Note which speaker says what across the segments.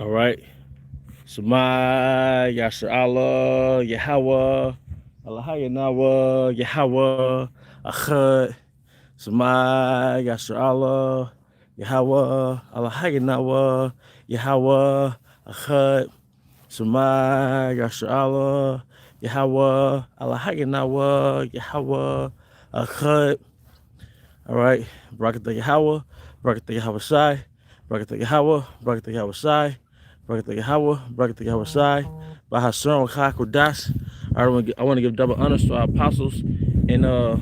Speaker 1: All right. Shema, Yasher Allah, Yahweh, Allah Yahweh, Yahweh, Achad. Shema, Yasher Allah, Yahweh, Allah Yahweh, Yahweh, Achad. Shema, Yasher Allah, Yahweh, Allah Yahweh, Yahweh, Achad. All right. Barakatah Yahweh, Barakatah Yahweh Shai, Barakatah Yahweh, Barakatah Yahweh Shai, Barakatah Yahweh, Barakatah Yahweh Shai, Bahashem Kodash. I want to give double honors to our apostles and our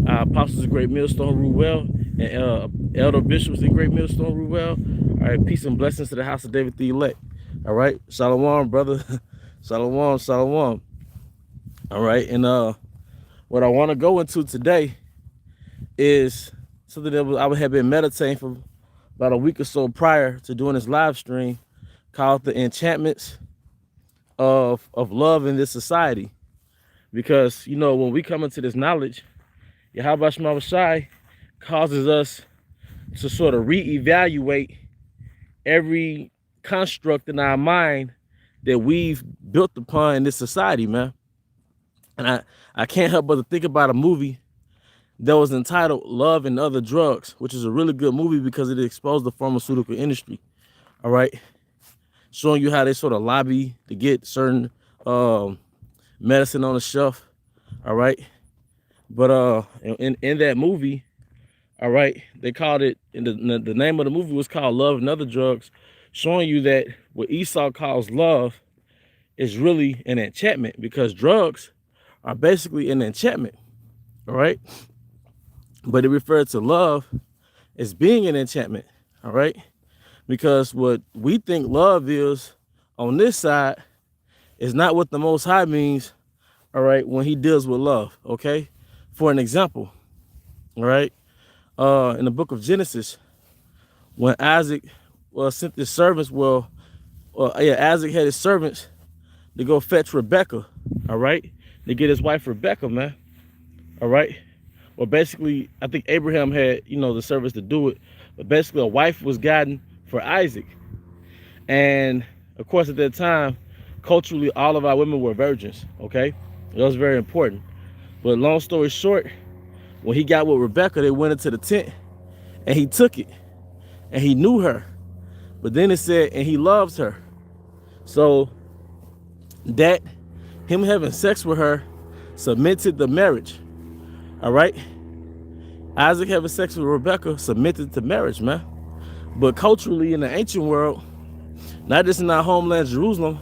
Speaker 1: apostles of Great Millstone Ruel and elder bishops in Great Millstone Ruel. All right, peace and blessings to the house of David the elect. All right, Shalom, brother. Shalom, shalom. All right, and what I want to go into today is something that I have been meditating for about a week or so prior to doing this live stream, called the enchantments of love in this society. Because you know, when we come into this knowledge, Yahweh Shema Shai causes us to sort of reevaluate every construct in our mind that we've built upon in this society, man. And I can't help but to think about a movie that was entitled Love and Other Drugs, which is a really good movie because it exposed the pharmaceutical industry. All right, showing you how they sort of lobby to get certain medicine on the shelf. All right, but in that movie, all right, they called it, the name of the movie was called Love and Other Drugs, showing you that what Esau calls love is really an enchantment, because drugs are basically an enchantment. All right, but it referred to love as being an enchantment. All right, because what we think love is on this side is not what the Most High means, all right, when he deals with love. Okay, for an example, all right, in the book of Genesis, when Isaac sent his servants, Isaac had his servants to go fetch Rebecca, all right, to get his wife Rebecca, man. All right, well, basically, I think Abraham had, the service to do it, but basically a wife was gotten for Isaac. And of course, at that time, culturally, all of our women were virgins, okay? That was very important. But long story short, when he got with Rebecca, they went into the tent and he took it and he knew her. But then it said, and he loves her. So that him having sex with her cemented the marriage. All right, Isaac having sex with Rebecca submitted to marriage, man. But culturally, in the ancient world, not just in our homeland Jerusalem,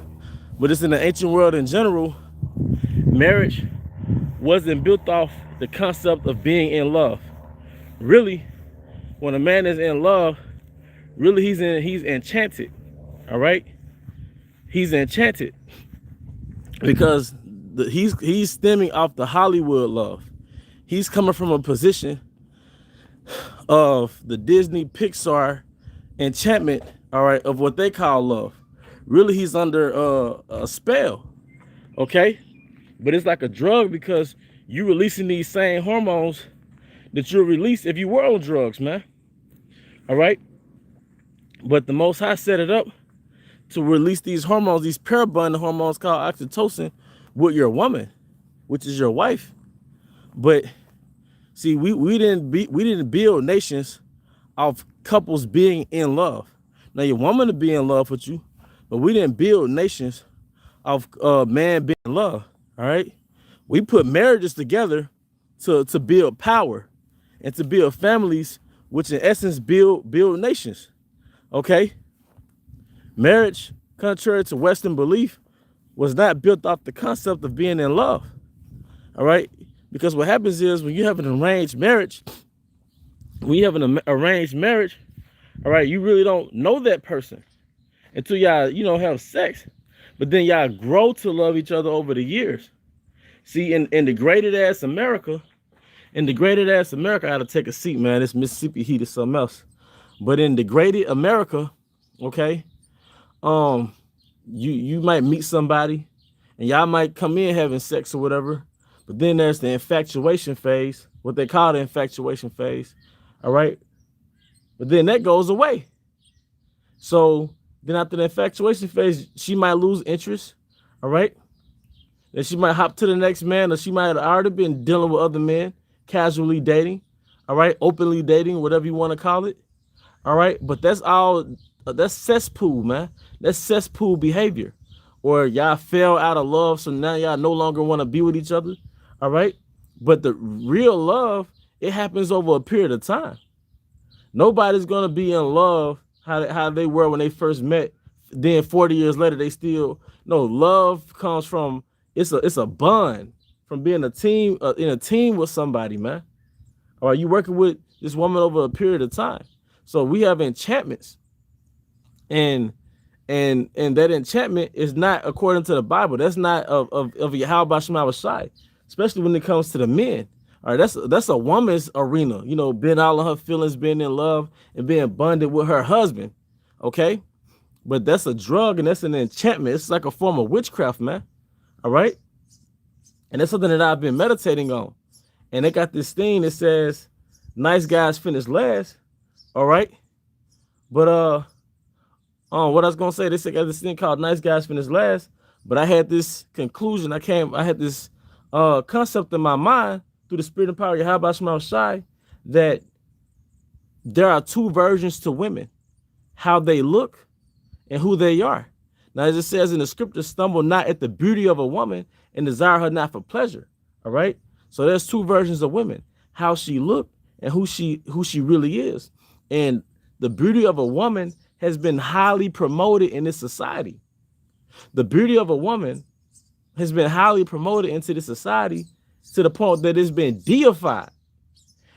Speaker 1: but it's in the ancient world in general, marriage wasn't built off the concept of being in love. Really, when a man is in love, really he's enchanted. All right, he's enchanted because he's stemming off the Hollywood love. He's coming from a position of the Disney Pixar enchantment, all right, of what they call love. Really, he's under a spell, okay? But it's like a drug because you releasing these same hormones that you'll release if you were on drugs, man. All right? But the Most High set it up to release these hormones, these pair-bonding hormones called oxytocin, with your woman, which is your wife. But see, we didn't build nations of couples being in love. Now your woman to be in love with you, but we didn't build nations of man being in love. All right, we put marriages together to build power and to build families, which in essence build nations. Okay, marriage, contrary to Western belief, was not built off the concept of being in love. All right. Because what happens is when you have an arranged marriage, all right, you really don't know that person until y'all, have sex. But then y'all grow to love each other over the years. See, in degraded ass America, I had to take a seat, man. This Mississippi heat is something else. But in degraded America, okay, you might meet somebody and y'all might come in having sex or whatever. But then there's the infatuation phase, what they call the infatuation phase, all right? But then that goes away. So Then after the infatuation phase, she might lose interest. All right. Then she might hop to the next man, or she might have already been dealing with other men, casually dating. All right. Openly dating, whatever you want to call it. All right. But that's all, that's cesspool, man. That's cesspool behavior. Or y'all fell out of love, so now y'all no longer want to be with each other. All right. But the real love, it happens over a period of time. Nobody's gonna be in love how they were when they first met. Then 40 years later, they still no love comes from it's a bond from being a team in a team with somebody, man. Or you working with this woman over a period of time. So we have enchantments, and and that enchantment is not according to the Bible. That's not of Yahweh Shema Shai, especially when it comes to the men. All right, that's a woman's arena, you know, being all of her feelings, being in love, and being bonded with her husband. Okay, but that's a drug and that's an enchantment. It's like a form of witchcraft, man. All right, and that's something that I've been meditating on. And they got this thing that says, "Nice guys finish last." All right, but what I was gonna say, they got this thing called "Nice guys finish last." But I had this conclusion. I had this concept in my mind through the spirit and power of Yahweh Shema Shai that there are two versions to women: how they look and who they are. Now, as it says in the scripture, stumble not at the beauty of a woman and desire her not for pleasure. All right. So there's two versions of women: how she looked and who she really is. And the beauty of a woman has been highly promoted in this society. The beauty of a woman has been highly promoted into this society to the point that it's been deified.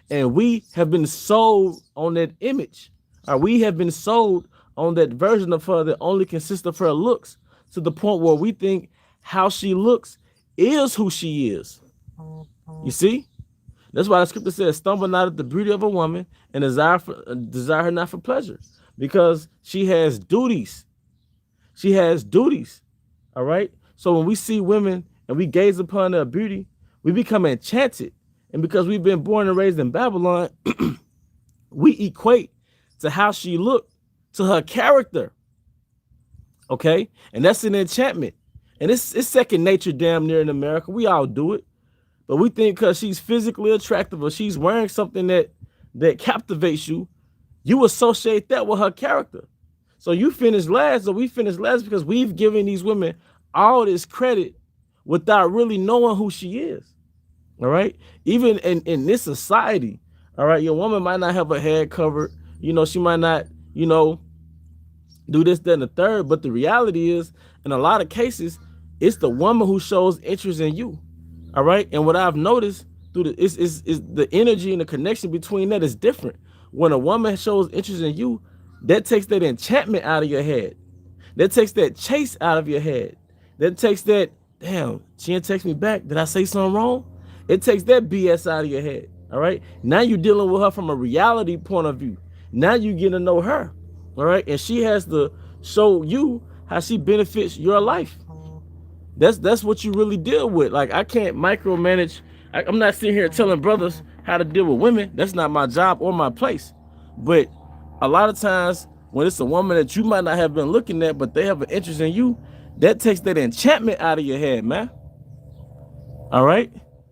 Speaker 1: And we have been sold on that image. Or we have been sold on that version of her that only consists of her looks, to the point where we think how she looks is who she is. You see? That's why the scripture says, stumble not at the beauty of a woman and desire her not for pleasure. Because she has duties. She has duties. All right? So when we see women and we gaze upon their beauty, we become enchanted. And because we've been born and raised in Babylon, we equate to how she looked to her character. Okay? And that's an enchantment. And it's second nature damn near in America. We all do it. But we think because she's physically attractive or she's wearing something that captivates you, you associate that with her character. So you finish last, or we finish last, because we've given these women all this credit without really knowing who she is. All right. Even in this society, all right, your woman might not have her head covered. You know, she might not, you know, do this, that, and the third. But the reality is, in a lot of cases, it's the woman who shows interest in you. All right. And what I've noticed through is the energy and the connection between that is different. When a woman shows interest in you, that takes that enchantment out of your head. That takes that chase out of your head. That takes that, damn, she didn't text me back. Did I say something wrong? It takes that BS out of your head. All right. Now you're dealing with her from a reality point of view. Now you get to know her. All right. And she has to show you how she benefits your life. That's what you really deal with. Like, I can't micromanage. I'm not sitting here telling brothers how to deal with women. That's not my job or my place. But a lot of times when it's a woman that you might not have been looking at, but they have an interest in you, that takes that enchantment out of your head, man. All right?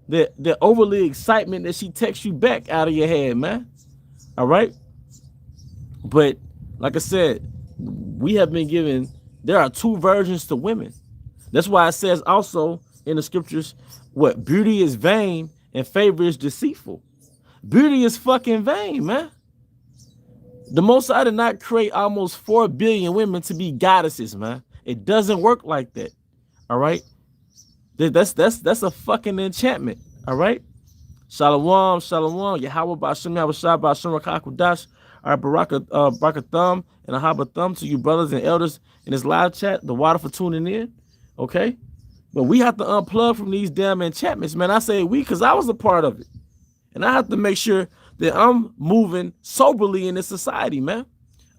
Speaker 1: The overly excitement that she texts you back out of your head, man. All right? But like I said, we have been given, there are two versions to women. That's why it says also in the scriptures, what? Beauty is vain and favor is deceitful. Beauty is fucking vain, man. The Most High did not create almost 4 billion women to be goddesses, man. It doesn't work like that. All right. That's a fucking enchantment. All right. Shalom, shalom. Yahweh Ba'ashem, Yahweh Shai Ba'ashem Rakakudash. All right, Baraka Thumb and a Haba Thumb to you brothers and elders in this live chat. The water for tuning in. Okay. But we have to unplug from these damn enchantments, man. I say we because I was a part of it. And I have to make sure that I'm moving soberly in this society, man.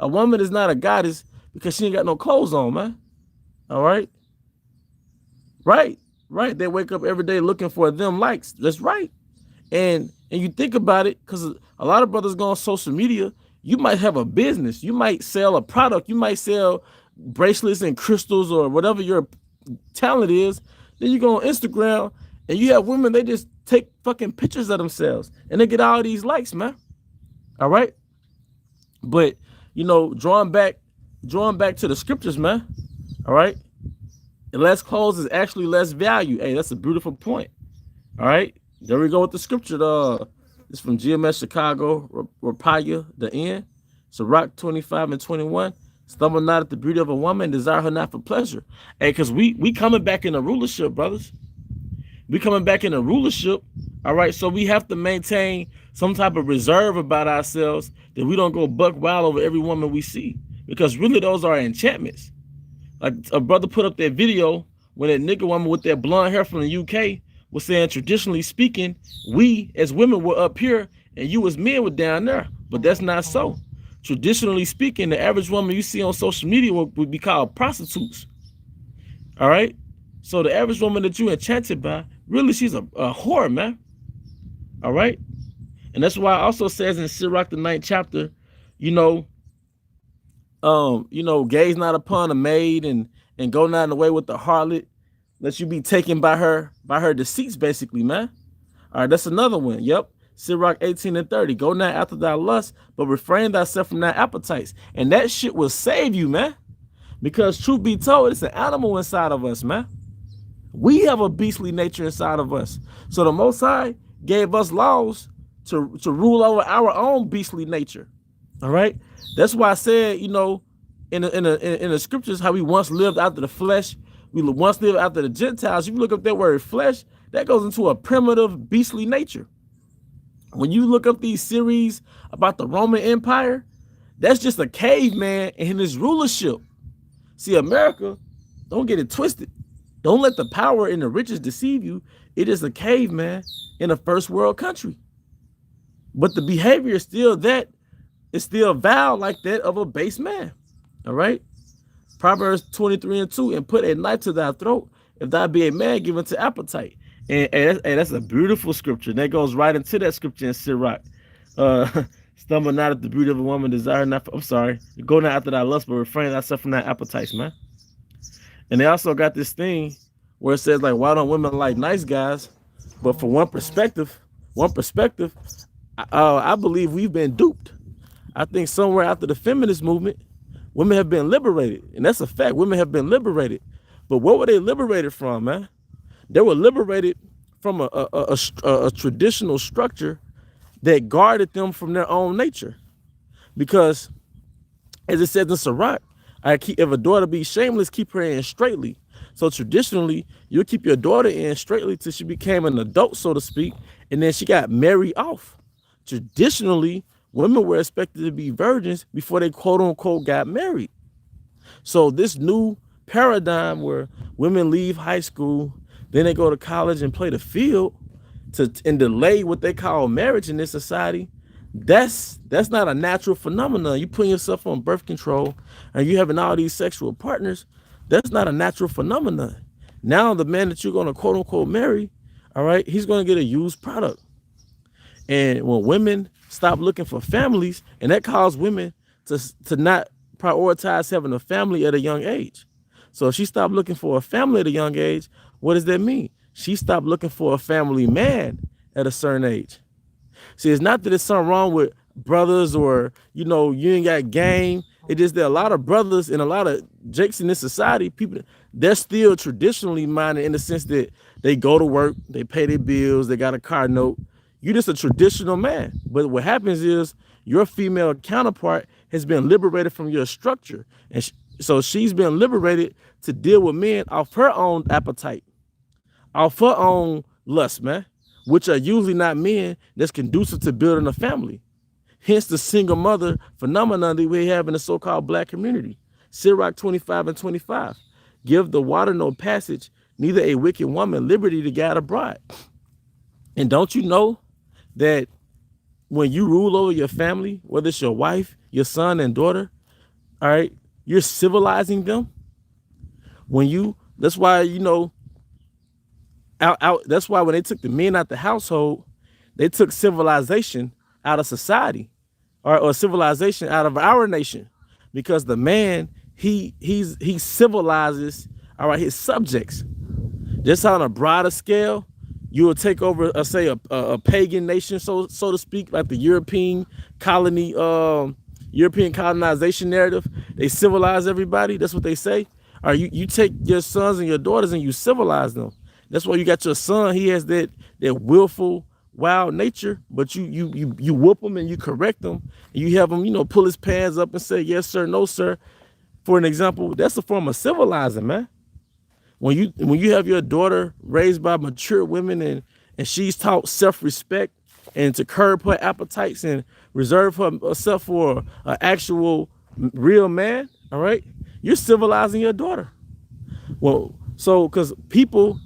Speaker 1: A woman is not a goddess because she ain't got no clothes on, man. All right? Right. They wake up every day looking for them likes. That's right. And you think about it, because a lot of brothers go on social media, you might have a business. You might sell a product. You might sell bracelets and crystals or whatever your talent is. Then you go on Instagram and you have women, they just take fucking pictures of themselves and they get all these likes, man. All right. But you know, drawing back to the scriptures, man. All right. And less clothes is actually less value. Hey, that's a beautiful point. All right. There we go with the scripture. It's from GMS Chicago, Rapaya, the end. So Rock 25 and 21. Stumble not at the beauty of a woman, desire her not for pleasure. Hey, because we coming back in the rulership, brothers. We coming back in the rulership. All right. So we have to maintain some type of reserve about ourselves that we don't go buck wild over every woman we see. Because really those are enchantments. Like a brother put up that video when that nigga woman with that blonde hair from the UK was saying, traditionally speaking, we as women were up here and you as men were down there. But that's not so. Traditionally speaking, the average woman you see on social media would be called prostitutes. All right. So the average woman that you enchanted by, really, she's a whore, man. All right. And that's why it also says in Sirach, the 9th chapter, gaze not upon a maid and go not in the way with the harlot, lest you be taken by her deceits, basically, man. All right, that's another one. Yep. Sirach 18 and 30. Go not after thy lust, but refrain thyself from thy appetites. And that shit will save you, man. Because truth be told, it's an animal inside of us, man. We have a beastly nature inside of us. So the Most High gave us laws to rule over our own beastly nature. All right. That's why I said, in the scriptures, how we once lived after the flesh. We once lived after the Gentiles. If you look up that word flesh, that goes into a primitive beastly nature. When you look up these series about the Roman Empire, that's just a caveman and his rulership. See, America, don't get it twisted. Don't let the power and the riches deceive you. It is a caveman in a first world country. But the behavior is still that. It's still vowed like that of a base man. All right. Proverbs 23 and 2. And put a knife to thy throat if thou be a man given to appetite. And that's a beautiful scripture. That goes right into that scripture in Sirach. Stumble not at the beauty of a woman, desire not. I'm sorry. Go not after thy lust, but refrain thyself from thy appetites, man. And they also got this thing where it says, like, why don't women like nice guys? But for one perspective, I believe we've been duped. I think somewhere after the feminist movement, women have been liberated. And that's a fact. Women have been liberated. But what were they liberated from, man? They were liberated from a traditional structure that guarded them from their own nature. Because, as it says in Sirach, if a daughter be shameless, keep her in straitly. So traditionally, you'll keep your daughter in straitly till she became an adult, so to speak, and then she got married off. Traditionally, women were expected to be virgins before they quote unquote got married. So this new paradigm where women leave high school, then they go to college and play the field and delay what they call marriage in this society, that's not a natural phenomenon. You putting yourself on birth control and you having all these sexual partners, that's not a natural phenomenon. Now the man that you're going to quote unquote marry, all right, he's going to get a used product. And when women stop looking for families, and that caused women to not prioritize having a family at a young age. So if she stopped looking for a family at a young age, what does that mean? She stopped looking for a family man at a certain age. See, it's not that there's something wrong with brothers or, you ain't got game. It is that a lot of brothers and a lot of jakes in this society, people, they're still traditionally minded in the sense that they go to work, they pay their bills, they got a car note. You're just a traditional man. But what happens is your female counterpart has been liberated from your structure. And so she's been liberated to deal with men off her own appetite, off her own lust, man, which are usually not men that's conducive to building a family. Hence the single mother phenomenon that we have in the so-called black community. Sirach 25 and 25. Give the water no passage, neither a wicked woman liberty to guide a bride. And don't you know that when you rule over your family, whether it's your wife, your son and daughter, all right, you're civilizing them. That's why, that's why when they took the men out the household, they took civilization out of society or civilization out of our nation, because the man he civilizes, all right, his subjects. Just on a broader scale, you will take over, say, a pagan nation, so to speak, like the European colonization narrative. They civilize everybody. That's what they say. Or you take your sons and your daughters and you civilize them. That's why you got your son. He has that willful, wild nature, but you whoop him and you correct him, and you have him, pull his pants up and say yes sir, no sir. For an example, that's a form of civilizing, man. When you have your daughter raised by mature women and she's taught self-respect and to curb her appetites and reserve herself for an actual real man, all right, you're civilizing your daughter. Well, so because people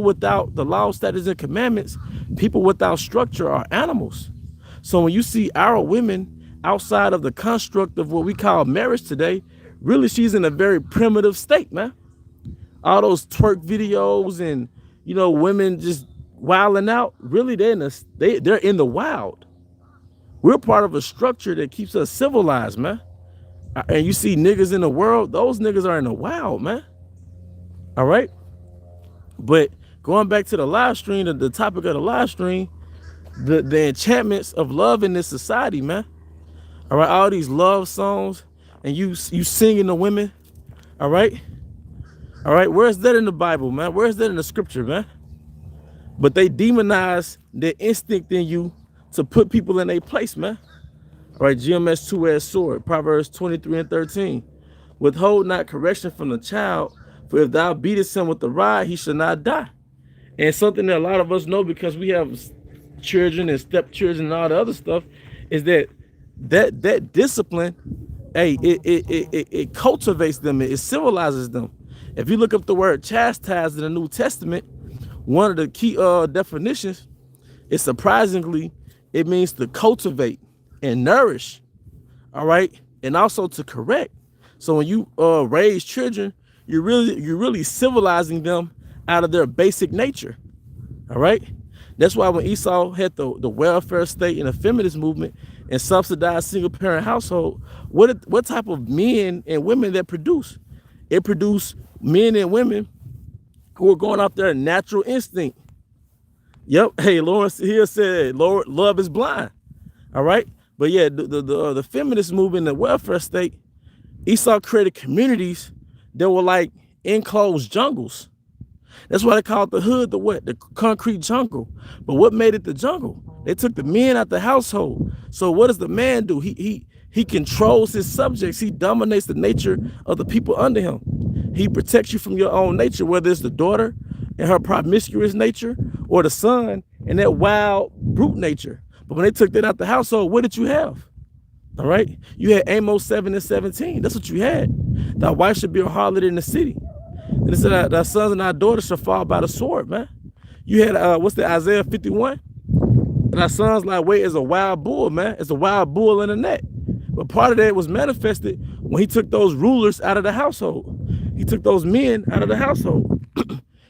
Speaker 1: without the law, statutes, and commandments, people without structure are animals. So when you see our women outside of the construct of what we call marriage today, really she's in a very primitive state, man. All those twerk videos and women just wilding out, really they're in the wild. We're part of a structure that keeps us civilized, man. And you see niggas in the world, those niggas are in the wild, man. All right. But going back to the live stream, the topic of the live stream, the enchantments of love in this society, man. All right, all these love songs and you singing to women, all right. All right, where's that in the Bible, man? Where's that in the scripture, man? But they demonize the instinct in you to put people in their place, man. All right, GMS two-edged sword, Proverbs 23:13. Withhold not correction from the child, for if thou beatest him with the rod, he shall not die. And something that a lot of us know because we have children and stepchildren and all the other stuff is that discipline, hey, it cultivates them, it civilizes them. If you look up the word chastise in the New Testament, one of the key definitions is surprisingly, it means to cultivate and nourish, all right, and also to correct. So when you raise children, you're really civilizing them out of their basic nature, all right. That's why when Esau had the welfare state and the feminist movement and subsidized single parent household, what type of men and women that produce? It produced men and women who are going off their natural instinct. Yep. Hey, Lawrence here said, "Lord, love is blind." All right. But yeah, the feminist movement, the welfare state, Esau created communities that were like enclosed jungles. That's why they called the hood the concrete jungle. But what made it the jungle? They took the men out the household. So what does the man do? He controls his subjects. He dominates the nature of the people under him. He protects you from your own nature, whether it's the daughter and her promiscuous nature or the son and that wild brute nature. But when they took that out the household, what did you have? All right. You had Amos 7:17. That's what you had. Thy wife should be a harlot in the city. And it said thy sons and thy daughters shall fall by the sword, man. You had what's the Isaiah 51? And our sons like wait as a wild bull, man. It's a wild bull in the net. But part of that was manifested when he took those rulers out of the household. He took those men out of the household.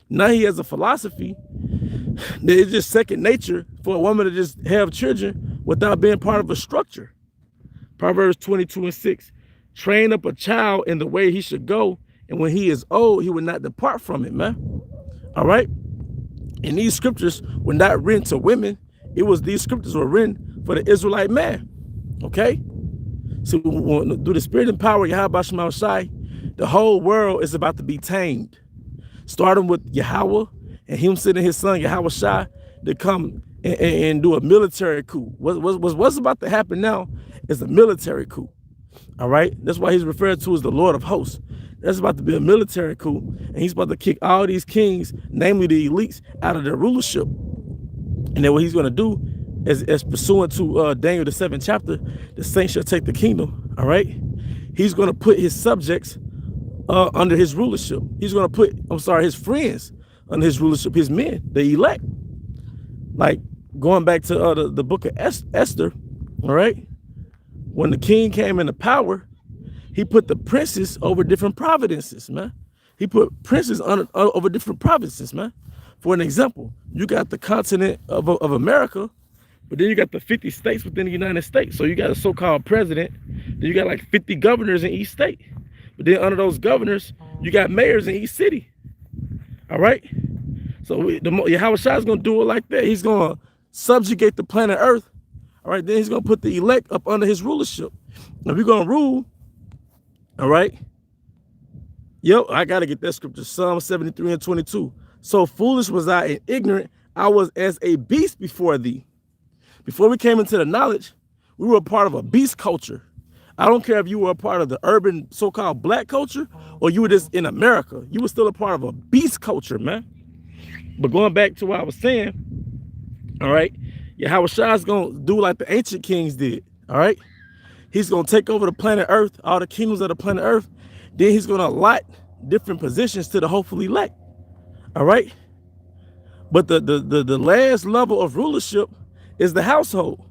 Speaker 1: Now he has a philosophy that it's just second nature for a woman to just have children without being part of a structure. Proverbs 22:6. Train up a child in the way he should go, and when he is old, he will not depart from it, man. All right. And these scriptures were not written to women. These scriptures were written for the Israelite man. Okay. So through the spirit and power of Yahweh Shema Shai, the whole world is about to be tamed. Starting with Yahweh and him sending his son Yahweh Shai to come and do a military coup. What's about to happen now is a military coup. All right. That's why he's referred to as the Lord of Hosts. That's about to be a military coup. And he's about to kick all these kings, namely the elites, out of their rulership. And then what he's going to do as pursuant to Daniel the 7th chapter, the saints shall take the kingdom. All right. He's going to put his subjects under his rulership. He's going to put, his friends under his rulership, his men, the elect. Like going back to the book of Esther, all right? When the king came into power, he put the princes over different provinces, man. He put princes over different provinces, man. For an example, you got the continent of America, but then you got the 50 states within the United States. So you got a so-called president, then you got like 50 governors in each state. But then under those governors, you got mayors in each city. All right. So Yahweh Shai is going to do it like that. He's going to subjugate the planet Earth. All right. Then he's going to put the elect up under his rulership. Now we're going to rule. All right. Yep. I got to get that scripture. Psalm 73 and 22. So foolish was I and ignorant. I was as a beast before thee. Before we came into the knowledge, we were a part of a beast culture. I don't care if you were a part of the urban so-called black culture or you were just in America. You were still a part of a beast culture, man. But going back to what I was saying, all right, Yahweh Shai is going to do like the ancient kings did, all right? He's going to take over the planet Earth, all the kingdoms of the planet Earth. Then he's going to allot different positions to the hopefully elect, all right? But the last level of rulership is the household.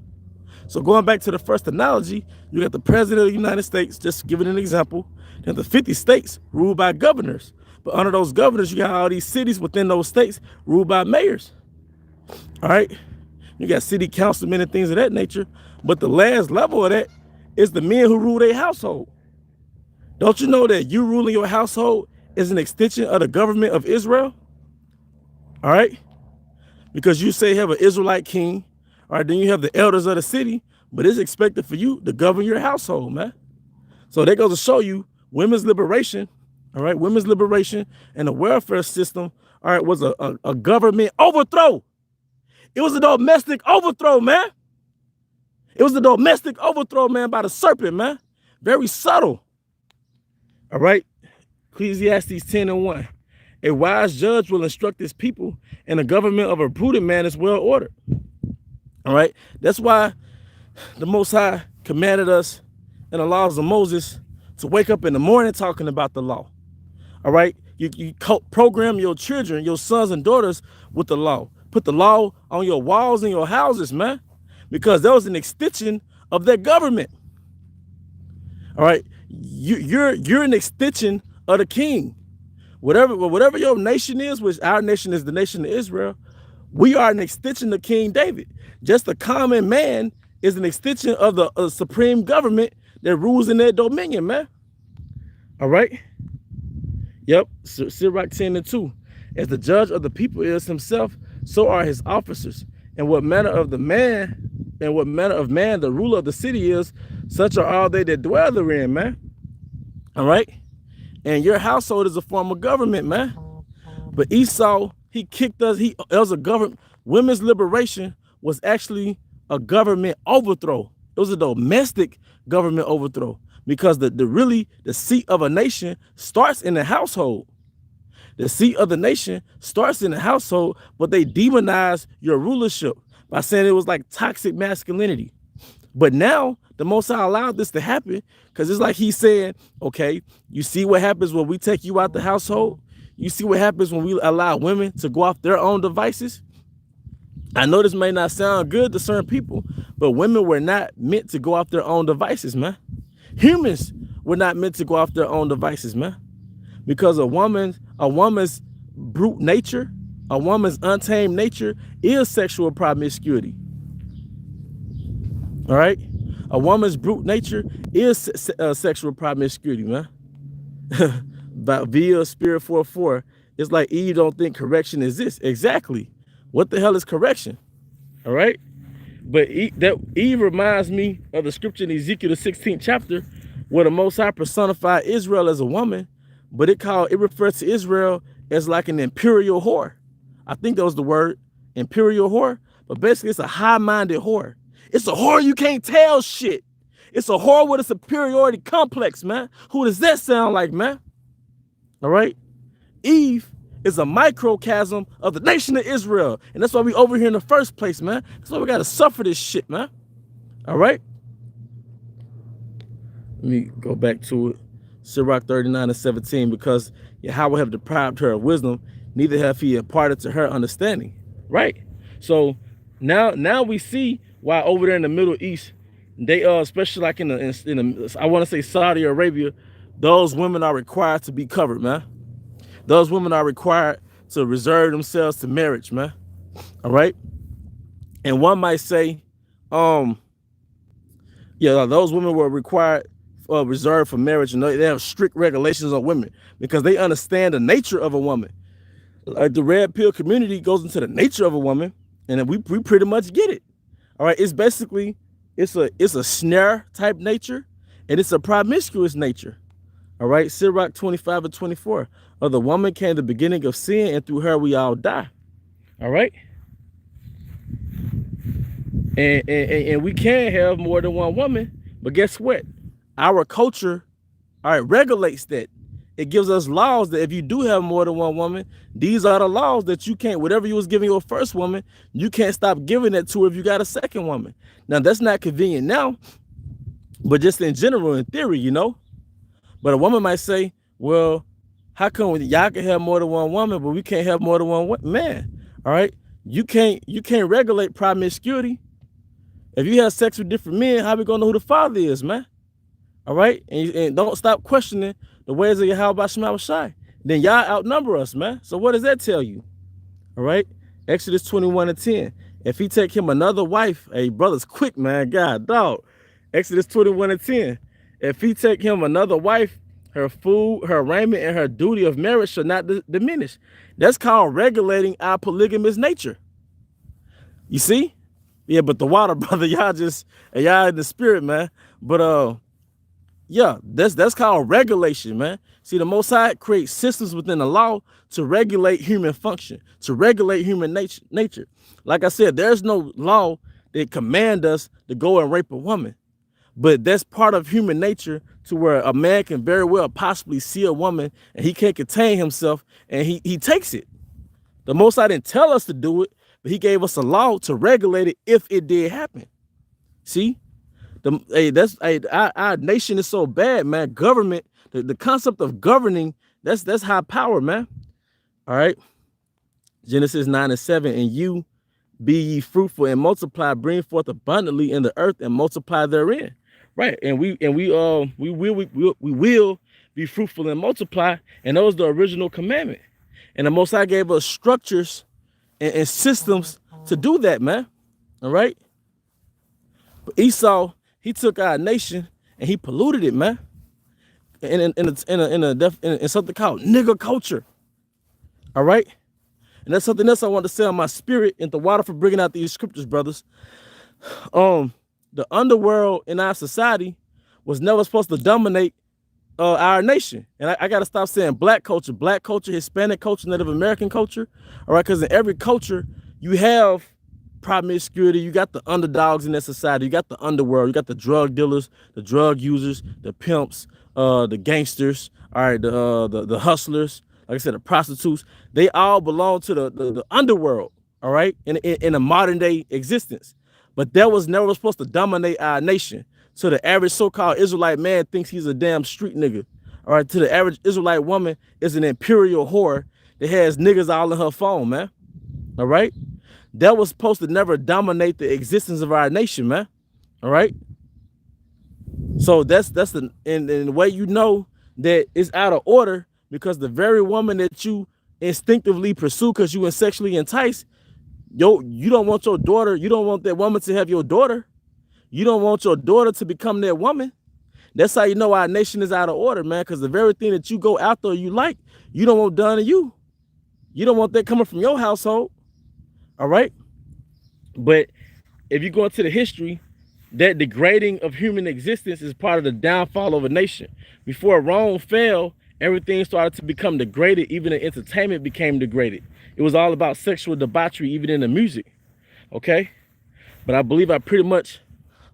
Speaker 1: So going back to the first analogy, you got the president of the United States, just giving an example. Then the 50 states ruled by governors. But under those governors, you got all these cities within those states ruled by mayors. All right. You got city councilmen and things of that nature. But the last level of that is the men who rule their household. Don't you know that you ruling your household is an extension of the government of Israel? All right. Because you say you have an Israelite king. All right, then you have the elders of the city, but it's expected for you to govern your household, man. So that goes to show you women's liberation, all right, women's liberation and the welfare system, all right, was a government overthrow. It was a domestic overthrow, man. It was a domestic overthrow, man, by the serpent, man. Very subtle. All right, Ecclesiastes 10 and 1. A wise judge will instruct his people, and the government of a prudent man is well ordered. All right. That's why the Most High commanded us in the laws of Moses to wake up in the morning talking about the law. All right. You program your children, your sons and daughters with the law. Put the law on your walls and your houses, man, because that was an extension of their government. All right. You're an extension of the king. Whatever your nation is, which our nation is the nation of Israel, we are an extension of King David. Just a common man is an extension of the supreme government that rules in their dominion, man. All right. Yep. Sirach 10 and 2. As the judge of the people is himself, so are his officers. And what manner of man the ruler of the city is, such are all they that dwell therein, man. All right. And your household is a form of government, man. But Esau, he kicked us. It was a government. Women's liberation was actually a government overthrow. It was a domestic government overthrow because the seat of a nation starts in the household. The seat of the nation starts in the household, but they demonize your rulership by saying it was like toxic masculinity. But now the Most High allowed this to happen because it's like he's saying, okay, you see what happens when we take you out the household? You see what happens when we allow women to go off their own devices? I know this may not sound good to certain people, but women were not meant to go off their own devices, man. Humans were not meant to go off their own devices, man. Because a woman's brute nature, a woman's untamed nature is sexual promiscuity. All right? A woman's brute nature is sexual promiscuity, man. Via Spirit 4:4, it's like Eve don't think correction exists. Exactly. What the hell is correction? All right? But Eve reminds me of the scripture in Ezekiel, the 16th chapter, where the Most High personified Israel as a woman, but it refers to Israel as like an imperial whore. I think that was the word, imperial whore. But basically, it's a high-minded whore. It's a whore you can't tell shit. It's a whore with a superiority complex, man. Who does that sound like, man? All right? Eve is a microcosm of the nation of Israel. And that's why we over here in the first place, man. That's why we got to suffer this shit, man. All right? Let me go back to it. Sirach 39 and 17, because Yahweh have deprived her of wisdom, neither have he imparted to her understanding. Right? So now we see why over there in the Middle East, they especially like in the I want to say Saudi Arabia, those women are required to be covered, man. Those women are required to reserve themselves to marriage, man. All right. And one might say, yeah, those women were required reserved for marriage, and they have strict regulations on women because they understand the nature of a woman. Like the red pill community goes into the nature of a woman, and we pretty much get it. All right, it's basically it's a snare type nature, and it's a promiscuous nature. All right, Sirach 25 and 24. Of the woman came the beginning of sin, and through her we all die. All right, and we can have more than one woman, but guess what? Our culture, all right, regulates that. It gives us laws that if you do have more than one woman, these are the laws that you can't, whatever you was giving your first woman, you can't stop giving it to her if you got a second woman. Now, that's not convenient now, but just in general, in theory, you know. But a woman might say, well, how come y'all can have more than one woman, but we can't have more than one man? All right, you can't regulate promiscuity. If you have sex with different men, how we gonna know who the father is, man? All right, and don't stop questioning the ways of Yahweh Shema Shai. Then y'all outnumber us, man. So what does that tell you? All right, Exodus 21 and 10. If he take him another wife, hey, brother's quick, man. God, dog. Exodus 21 and 10. If he take him another wife, her food, her raiment, and her duty of marriage shall not diminish. That's called regulating our polygamous nature. You see? Yeah, but the water, brother, y'all in the spirit, man. But yeah, that's called regulation, man. See, the Most High creates systems within the law to regulate human function, to regulate human nature. Like I said, there's no law that command us to go and rape a woman. But that's part of human nature, to where a man can very well possibly see a woman and he can't contain himself and he takes it. The Most High didn't tell us to do it, but he gave us a law to regulate it if it did happen. See? Our nation is so bad, man. Government, the concept of governing, that's high power, man. All right. Genesis 9 and 7. And you be ye fruitful and multiply, bring forth abundantly in the earth and multiply therein. Right. And we will be fruitful and multiply. And that was the original commandment. And the Most High gave us structures and systems to do that, man. All right. But Esau, he took our nation and he polluted it, man. In something called nigger culture. All right. And that's something else I want to say on my spirit and the water for bringing out these scriptures, brothers. The underworld in our society was never supposed to dominate our nation. And I got to stop saying black culture, Hispanic culture, Native American culture. All right. Because in every culture, you have promiscuity. You got the underdogs in that society. You got the underworld. You got the drug dealers, the drug users, the pimps, the gangsters. All right. The hustlers. Like I said, the prostitutes. They all belong to the underworld. All right. In a modern day existence. But that was never supposed to dominate our nation. So the average so-called Israelite man thinks he's a damn street nigga. All right. To the average Israelite woman is an imperial whore that has niggas all in her phone, man. All right. That was supposed to never dominate the existence of our nation, man. All right. So that's the way you know that it's out of order, because the very woman that you instinctively pursue because you were sexually enticed, you don't want your daughter, you don't want that woman to have your daughter. You don't want your daughter to become that woman. That's how you know our nation is out of order, man, because the very thing that you go after you like, you don't want done to you. You don't want that coming from your household. All right. But if you go into the history, that degrading of human existence is part of the downfall of a nation. Before Rome fell, everything started to become degraded. Even the entertainment became degraded. It was all about sexual debauchery, even in the music. Okay. But I believe I pretty much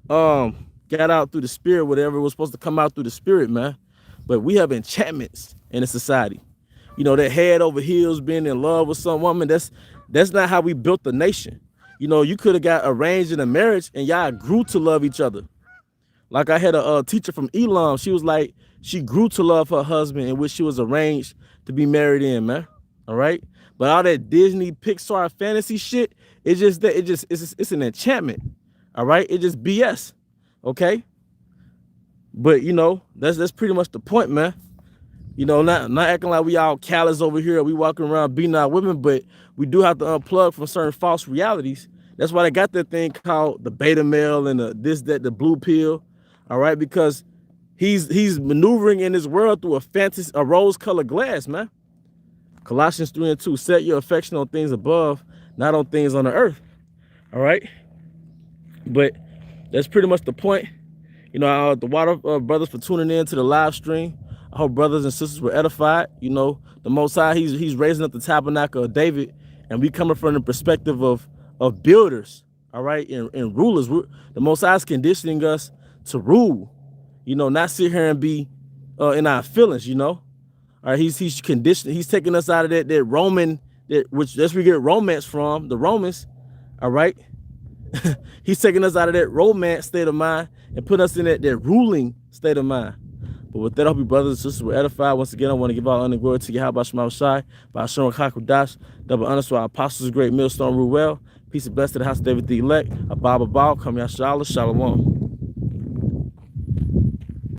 Speaker 1: got out through the spirit, whatever was supposed to come out through the spirit, man. But we have enchantments in the society. You know, that head over heels, being in love with some woman. That's not how we built the nation. You know, you could have got arranged in a marriage and y'all grew to love each other. Like I had a teacher from Elam. She was like, she grew to love her husband, in which she was arranged to be married in, man. All right. But all that Disney, Pixar, fantasy shit, it's an enchantment. All right. It just BS. Okay. But you know, that's pretty much the point, man. You know, not acting like we all callous over here. We walking around beating our women, but we do have to unplug from certain false realities. That's why they got that thing called the beta male and the blue pill. All right, because He's maneuvering in this world through a rose-colored glass, man. Colossians 3:2, set your affection on things above, not on things on the earth. All right. But that's pretty much the point. You know, the water brothers for tuning in to the live stream. I hope brothers and sisters were edified. You know, the Most High, he's raising up the tabernacle of David, and we coming from the perspective of builders, all right, and rulers. The Most High is conditioning us to rule, you know, not sit here and be in our feelings, you know. All right, he's conditioning. He's taking us out of that Roman, which that's where we get romance from, the Romans, all right. He's taking us out of that romance state of mind and put us in that ruling state of mind. But with that, I hope you brothers and sisters were edified. Once again, I want to give all honor and glory to Yahweh Shema Shai, by Hashem Kakudash, double honor to our apostles, great millstone rule well. Peace and blessings to the house of David the elect. Abba, come Yashala, Shalom.